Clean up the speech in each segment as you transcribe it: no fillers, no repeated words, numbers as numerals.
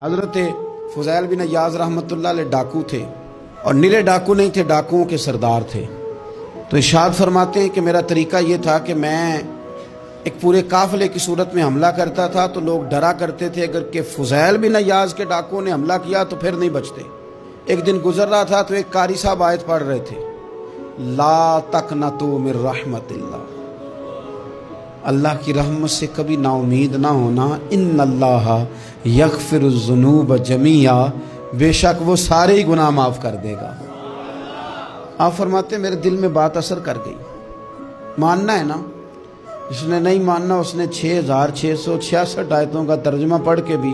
حضرت فضیل بن عیاض رحمۃ اللہ علیہ ڈاکو تھے، اور نیلے ڈاکو نہیں تھے، ڈاکوؤں کے سردار تھے۔ تو ارشاد فرماتے ہیں کہ میرا طریقہ یہ تھا کہ میں ایک پورے قافلے کی صورت میں حملہ کرتا تھا تو لوگ ڈرا کرتے تھے اگر کہ فضیل بن عیاض کے ڈاکوؤں نے حملہ کیا تو پھر نہیں بچتے۔ ایک دن گزر رہا تھا تو ایک قاری صاحب آیت پڑھ رہے تھے، لا تقنطوا من رحمت اللہ، اللہ کی رحمت سے کبھی نا امید نہ ہونا، ان اللہ یغفر الذنوب جمیعا، بے شک وہ سارے ہی گناہ معاف کر دے گا۔ آپ فرماتے ہیں میرے دل میں بات اثر کر گئی، ماننا ہے نا۔ جس نے نہیں ماننا اس نے 6666 آیتوں کا ترجمہ پڑھ کے بھی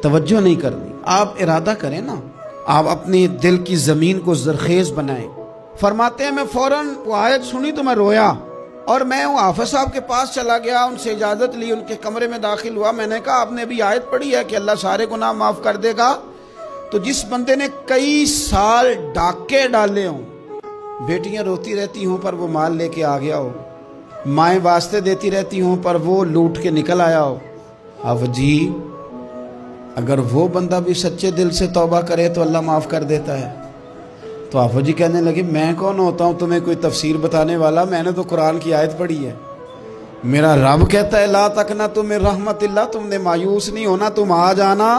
توجہ نہیں کرنی۔ آپ ارادہ کریں نا، آپ اپنی دل کی زمین کو زرخیز بنائیں۔ فرماتے ہیں میں فوراً وہ آیت سنی تو میں رویا، اور میں وہ حافظ صاحب کے پاس چلا گیا، ان سے اجازت لی، ان کے کمرے میں داخل ہوا۔ میں نے کہا آپ نے ابھی آیت پڑھی ہے کہ اللہ سارے گناہ معاف کر دے گا؟ تو جس بندے نے کئی سال ڈاکے ڈالے ہوں، بیٹیاں روتی رہتی ہوں پر وہ مال لے کے آ گیا ہو، مائیں واسطے دیتی رہتی ہوں پر وہ لوٹ کے نکل آیا ہو، اب جی اگر وہ بندہ بھی سچے دل سے توبہ کرے تو اللہ معاف کر دیتا ہے۔ تو آفو جی کہنے لگے میں کون ہوتا ہوں تمہیں کوئی تفسیر بتانے والا، میں نے تو قرآن کی آیت پڑھی ہے، میرا رب کہتا ہے لا تقنطوا من رحمت اللہ، تم نے مایوس نہیں ہونا، تم آ جانا،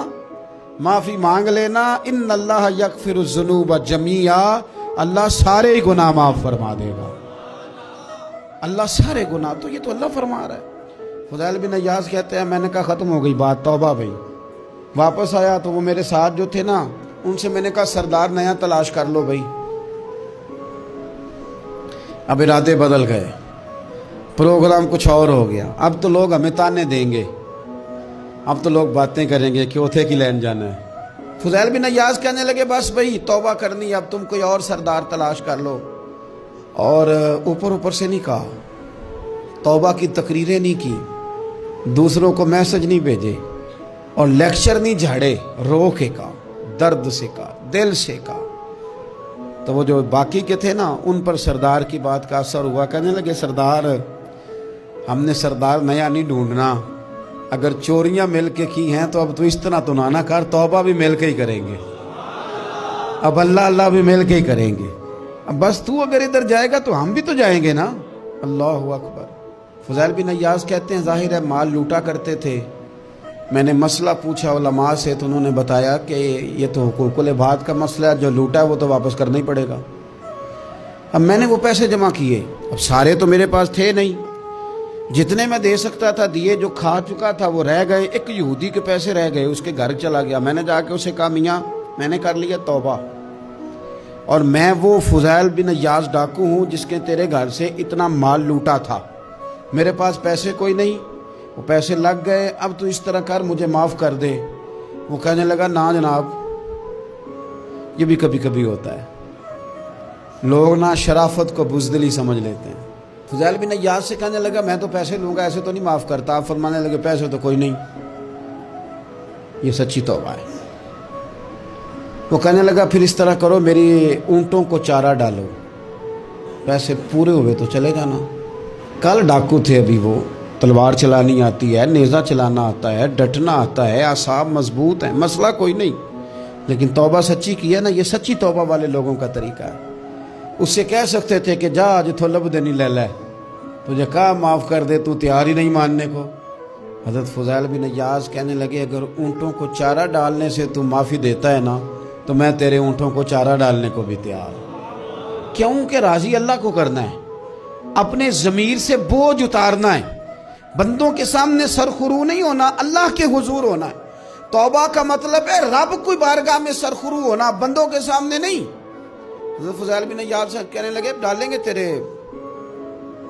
معافی مانگ لینا، ان اللہ یغفر الذنوب جمیعا، اللہ سارے ہی گناہ معاف فرما دے گا، اللہ سارے گناہ۔ تو یہ تو اللہ فرما رہا ہے۔ فضیل بن عیاض کہتے ہیں میں نے کہا ختم ہو گئی بات، توبہ بھائی۔ واپس آیا تو وہ میرے ساتھ جو تھے نا ان سے میں نے کہا سردار نیا تلاش کر لو بھائی۔ اب ارادے بدل گئے، پروگرام کچھ اور ہو گیا۔ اب تو لوگ ہمیں تانے دیں گے، اب تو لوگ باتیں کریں گے کہ اوتھے کی لین جانا ہے۔ فضیل بن عیاض کہنے لگے بس بھائی توبہ کرنی، اب تم کوئی اور سردار تلاش کر لو۔ اور اوپر سے نہیں کہا، توبہ کی تقریریں نہیں کی، دوسروں کو میسج نہیں بھیجے، اور لیکچر نہیں جھاڑے، رو کے کہا، درد سے کہا، دل سے کہا۔ تو وہ جو باقی کے تھے نا ان پر سردار کی بات کا اثر ہوا، کہنے لگے سردار ہم نے سردار نیا نہیں ڈھونڈنا، اگر چوریاں مل کے کی ہیں تو اب تو اس طرح تو نہ کر، توبہ بھی مل کے ہی کریں گے، اب اللہ بھی مل کے ہی کریں گے، اب بس تو اگر ادھر جائے گا تو ہم بھی تو جائیں گے نا۔ اللہ اکبر۔ فضیل بن عیاض کہتے ہیں ظاہر ہے مال لوٹا کرتے تھے، میں نے مسئلہ پوچھا علماء سے تو انہوں نے بتایا کہ یہ تو حقوق العباد کا مسئلہ ہے، جو لوٹا ہے وہ تو واپس کرنا ہی پڑے گا۔ اب میں نے وہ پیسے جمع کیے، اب سارے تو میرے پاس تھے نہیں، جتنے میں دے سکتا تھا دیے، جو کھا چکا تھا وہ رہ گئے۔ ایک یہودی کے پیسے رہ گئے، اس کے گھر چلا گیا، میں نے جا کے اسے کہا میاں میں نے کر لیا توبہ، اور میں وہ فضیل بن عیاض ڈاکو ہوں جس کے تیرے گھر سے اتنا مال لوٹا تھا، میرے پاس پیسے کوئی نہیں، وہ پیسے لگ گئے، اب تو اس طرح کر مجھے معاف کر دے۔ وہ کہنے لگا نا جناب، یہ بھی کبھی کبھی ہوتا ہے، لوگ نا شرافت کو بزدلی سمجھ لیتے ہیں۔ فضیل بن عیاض سے کہنے لگا میں تو پیسے لوں گا، ایسے تو نہیں معاف کرتا۔ آپ فرمانے لگے پیسے تو کوئی نہیں، یہ سچی توبہ ہے۔ وہ کہنے لگا پھر اس طرح کرو میری اونٹوں کو چارہ ڈالو، پیسے پورے ہوئے تو چلے جانا۔ کل ڈاکو تھے، ابھی وہ تلوار چلانی آتی ہے، نیزہ چلانا آتا ہے، ڈٹنا آتا ہے، اعصاب مضبوط ہیں، مسئلہ کوئی نہیں، لیکن توبہ سچی کی ہے نا، یہ سچی توبہ والے لوگوں کا طریقہ ہے۔ اس سے کہہ سکتے تھے کہ جا جتھو لب دینی لے لے، تجھے کہا معاف کر دے، تو تیار ہی نہیں ماننے کو۔ حضرت فضیل بن عیاض کہنے لگے اگر اونٹوں کو چارہ ڈالنے سے تو معافی دیتا ہے نا تو میں تیرے اونٹوں کو چارہ ڈالنے کو بھی تیار ہوں۔ کیوں کہ راضی اللہ کو کرنا ہے، اپنے ضمیر سے بوجھ اتارنا ہے، بندوں کے سامنے سرخرو نہیں ہونا، اللہ کے حضور ہونا ہے۔ توبہ کا مطلب ہے رب کوئی بارگاہ میں سرخرو ہونا، بندوں کے سامنے نہیں۔ حضرت فضیل بن عیاض سے کہنے لگے ڈالیں گے تیرے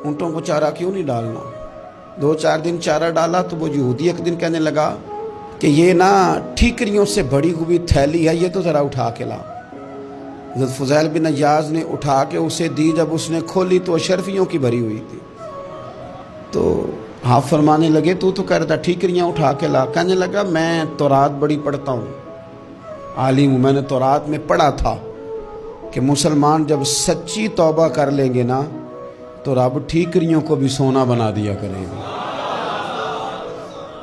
اونٹوں کو چارہ، کیوں نہیں ڈالنا۔ 2-4 دن چارہ ڈالا تو وہ یہودی ایک دن کہنے لگا کہ یہ نا ٹھیکریوں سے بڑی ہوئی تھیلی ہے، یہ تو ذرا اٹھا کے لا۔ حضرت فضیل بن عیاض نے اٹھا کے اسے دی، جب اس نے کھولی تو اشرفیوں کی بھری ہوئی تھی۔ تو آپ فرمانے لگے تو کہہ رہا تھا ٹھیکریاں اٹھا کے لا۔ کہنے لگا میں تورات بڑی پڑھتا ہوں، عالم ہوں، میں نے تورات میں پڑھا تھا کہ مسلمان جب سچی توبہ کر لیں گے نا تو رب ٹھیکریوں کو بھی سونا بنا دیا کرے گا،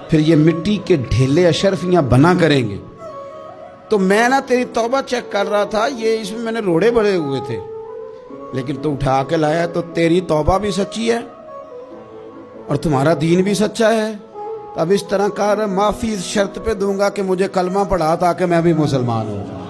پھر یہ مٹی کے ڈھیلے اشرفیاں بنا کریں گے۔ تو میں نا تیری توبہ چیک کر رہا تھا, یہ اس میں میں نے روڑے بڑے ہوئے تھے, لیکن تو اٹھا کے لایا, تو تیری توبہ بھی سچی ہے اور تمہارا دین بھی سچا ہے. اب اس طرح کر, معافی اس شرط پہ دوں گا کہ مجھے کلمہ پڑھا تاکہ میں بھی مسلمان ہوں.